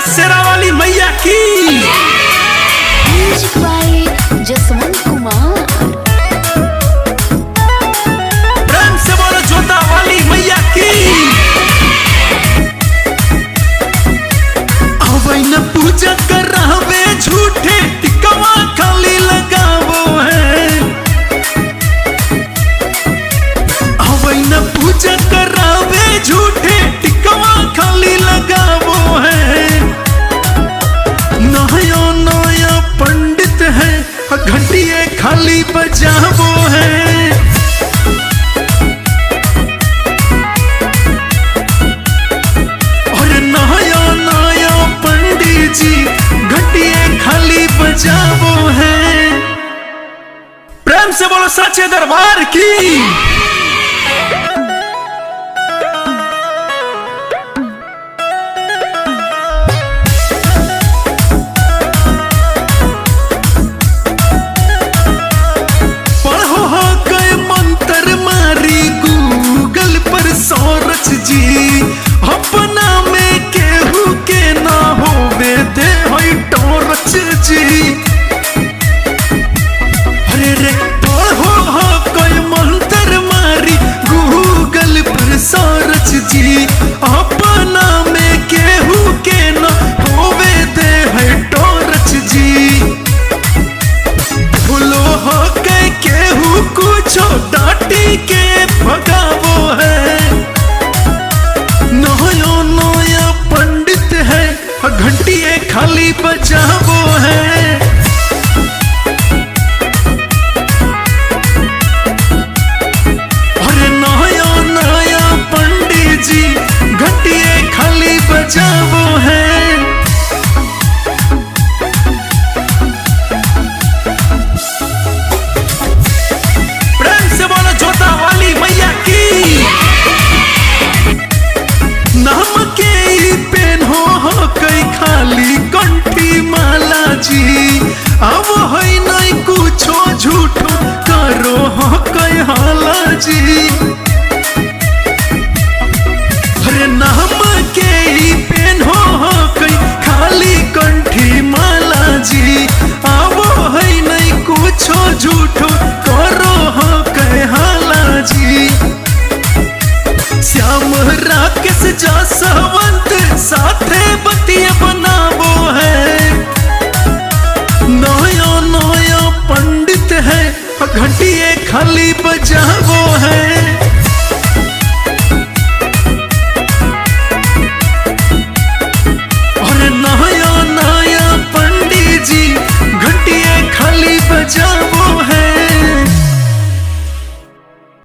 शेरा वाली मैया की। Music by Jaswant Kumar. प्रेम से बोलो जोता वाली मैया की। अवै न पूजा कर रहवे झूठे टिकवा खाली लगावो है। अवै न पूजा कर रहवे झूठे टिकवा खाली लगावो है। नया नया पंडित है घंटिए खाली बजावो है। और नया नया पंडित जी घंटिए खाली बजावो है। प्रेम से बोलो साचे दरबार की।